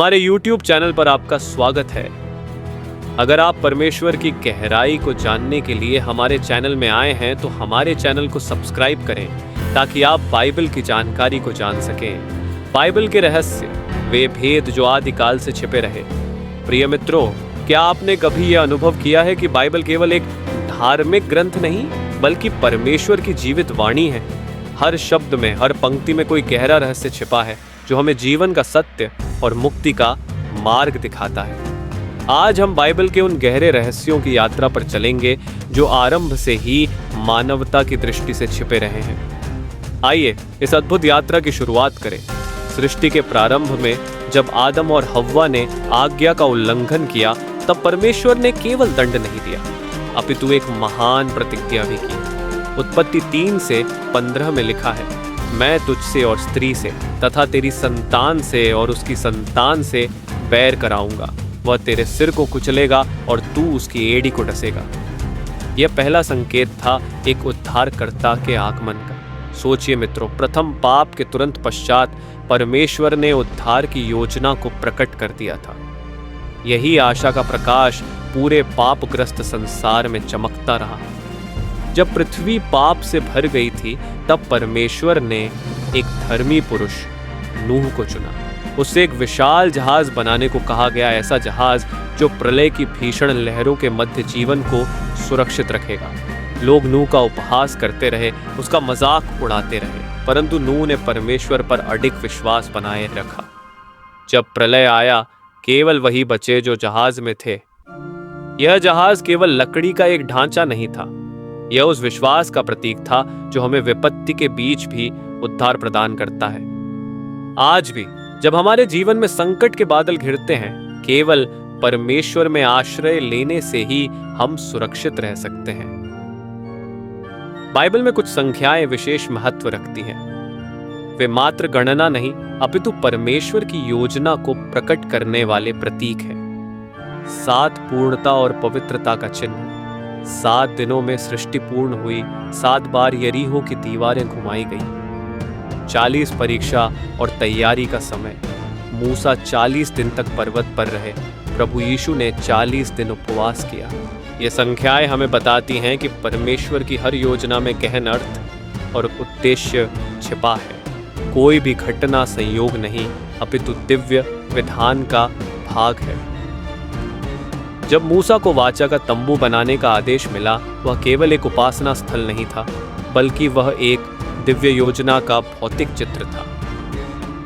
हमारे YouTube channel पर आपका स्वागत है। अगर आप परमेश्वर की गहराई को जानने के लिए हमारे चैनल में आए हैं तो हमारे चैनल को सब्सक्राइब करें ताकि आप बाइबल की जानकारी को जान सकें। बाइबल के रहस्य, वे भेद जो आदिकाल से छिपे रहे। प्रिय मित्रों, क्या आपने कभी यह अनुभव किया है कि बाइबल केवल एक धार्मिक ग्रंथ नहीं बल्कि परमेश्वर की जीवित वाणी है। हर शब्द में, हर पंक्ति में कोई गहरा रहस्य छिपा है जो हमें जीवन का सत्य और मुक्ति का मार्ग दिखाता है। आज हम बाइबल के उन गहरे रहस्यों की यात्रा पर चलेंगे जो आरंभ से ही मानवता की दृष्टि से छिपे रहे हैं। आइए इस अद्भुत यात्रा की शुरुआत करें। सृष्टि के प्रारंभ में जब आदम और हव्वा ने आज्ञा का उल्लंघन किया, तब परमेश्वर ने केवल दंड नहीं दिया अपितु एक महान प्रतिज्ञा भी की। उत्पत्ति 3:15 में लिखा है, मैं तुझसे और स्त्री से तथा तेरी संतान से और उसकी संतान से बैर कराऊंगा, वह तेरे सिर को कुचलेगा और तू उसकी एड़ी को डसेगा। यह पहला संकेत था एक उद्धारकर्ता के आगमन का। सोचिए मित्रों, प्रथम पाप के तुरंत पश्चात परमेश्वर ने उद्धार की योजना को प्रकट कर दिया था। यही आशा का प्रकाश पूरे पापग्रस्त संसार में चमकता रहा। जब पृथ्वी पाप से भर गई थी, तब परमेश्वर ने एक धर्मी पुरुष नूह को चुना। उससे एक विशाल जहाज बनाने को कहा गया, ऐसा जहाज जो प्रलय की भीषण लहरों के मध्य जीवन को सुरक्षित रखेगा। लोग नूह का उपहास करते रहे, उसका मजाक उड़ाते रहे, परंतु नूह ने परमेश्वर पर अडिग विश्वास बनाए रखा। जब प्रलय आया, केवल वही बचे जो जहाज में थे। यह जहाज केवल लकड़ी का एक ढांचा नहीं था, यह उस विश्वास का प्रतीक था जो हमें विपत्ति के बीच भी उद्धार प्रदान करता है। आज भी जब हमारे जीवन में संकट के बादल घिरते हैं, केवल परमेश्वर में आश्रय लेने से ही हम सुरक्षित रह सकते हैं। बाइबल में कुछ संख्याएं विशेष महत्व रखती हैं। वे मात्र गणना नहीं अपितु परमेश्वर की योजना को प्रकट करने वाले प्रतीक हैं। 7 पूर्णता और पवित्रता का चिन्ह। 7 दिनों में सृष्टि पूर्ण हुई, 7 बार यरीहो की दीवारें घुमाई गई। 40 परीक्षा और तैयारी का समय। मूसा 40 दिन तक पर्वत पर रहे, प्रभु यीशु ने 40 दिन उपवास किया। ये संख्याएं हमें बताती हैं कि परमेश्वर की हर योजना में गहन अर्थ और उद्देश्य छिपा है। कोई भी घटना संयोग नहीं अपितु दिव्य विधान का भाग है। जब मूसा को वाचा का तंबू बनाने का आदेश मिला, वह केवल एक उपासना स्थल नहीं था बल्कि वह एक दिव्य योजना का भौतिक चित्र था।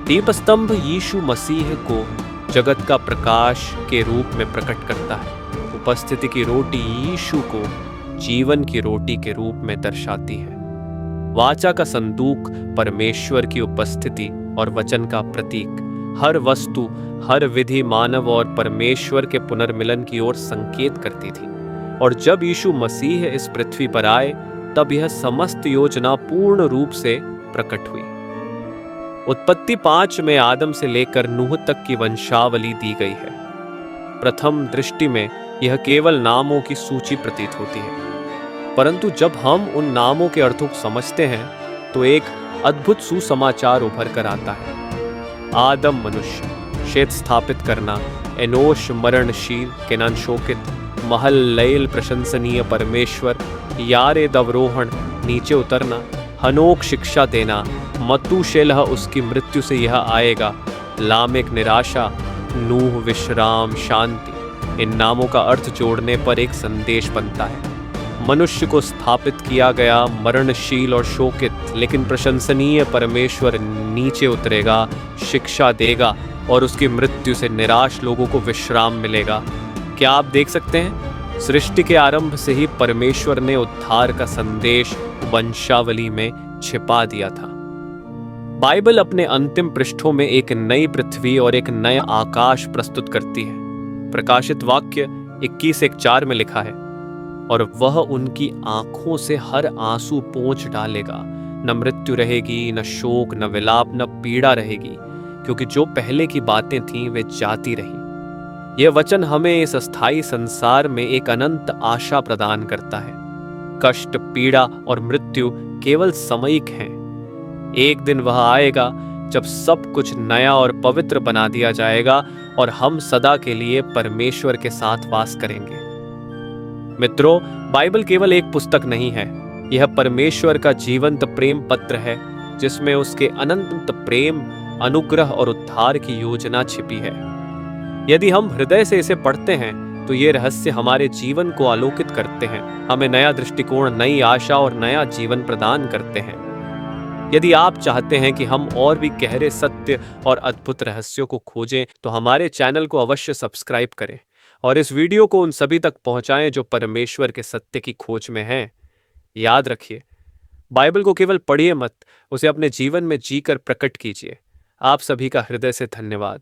दीपस्तंभ यीशु मसीह को जगत का प्रकाश के रूप में प्रकट करता है। उपस्थिति की रोटी यीशु को जीवन की रोटी के रूप में दर्शाती है। वाचा का संदूक परमेश्वर की उपस्थिति और वचन का प्रतीक। हर वस्तु, हर विधि मानव और परमेश्वर के पुनर्मिलन की ओर संकेत करती थी। और जब यीशु मसीह इस पृथ्वी पर आए, तब यह समस्त योजना पूर्ण रूप से प्रकट हुई। उत्पत्ति 5 में आदम से लेकर नूह तक की वंशावली दी गई है। प्रथम दृष्टि में यह केवल नामों की सूची प्रतीत होती है, परंतु जब हम उन नामों के अर्थों को समझते हैं तो एक अद्भुत सुसमाचार उभर कर आता है। आदम मनुष्य, शेत स्थापित करना, एनोश मरणशील, केनान शोकित, महललैल प्रशंसनीय परमेश्वर, यारेद अवरोहण नीचे उतरना, हनोक शिक्षा देना, मतूशेलह उसकी मृत्यु से यह आएगा, लामेक निराशा, नूह विश्राम शांति। इन नामों का अर्थ जोड़ने पर एक संदेश बनता है। मनुष्य को स्थापित किया गया मरणशील और शोकित लेकिन प्रशंसनीय परमेश्वर नीचे उतरेगा, शिक्षा देगा और उसकी मृत्यु से निराश लोगों को विश्राम मिलेगा। क्या आप देख सकते हैं? सृष्टि के आरंभ से ही परमेश्वर ने उद्धार का संदेश वंशावली में छिपा दिया था। बाइबल अपने अंतिम पृष्ठों में एक नई पृथ्वी और एक नया आकाश प्रस्तुत करती है। प्रकाशित वाक्य 21:4 में लिखा है, और वह उनकी आंखों से हर आंसू पोंछ डालेगा, न मृत्यु रहेगी, न शोक, न विलाप, न पीड़ा रहेगी, क्योंकि जो पहले की बातें थीं वे जाती रही। यह वचन हमें इस अस्थायी संसार में एक अनंत आशा प्रदान करता है। कष्ट, पीड़ा और मृत्यु केवल सामयिक हैं। एक दिन वह आएगा जब सब कुछ नया और पवित्र बना दिया जाएगा और हम सदा के लिए परमेश्वर के साथ वास करेंगे। मित्रों, बाइबल केवल एक पुस्तक नहीं है, यह परमेश्वर का जीवंत प्रेम पत्र है जिसमें उसके अनंत प्रेम, अनुग्रह और उद्धार की योजना छिपी है। यदि हम हृदय से इसे पढ़ते हैं तो ये रहस्य हमारे जीवन को आलोकित करते हैं, हमें नया दृष्टिकोण, नई आशा और नया जीवन प्रदान करते हैं। यदि आप चाहते हैं कि हम और भी गहरे सत्य और अद्भुत रहस्यों को खोजें तो हमारे चैनल को अवश्य सब्सक्राइब करें और इस वीडियो को उन सभी तक पहुंचाएं जो परमेश्वर के सत्य की खोज में हैं। याद रखिए, बाइबल को केवल पढ़िए मत, उसे अपने जीवन में जीकर प्रकट कीजिए। आप सभी का हृदय से धन्यवाद।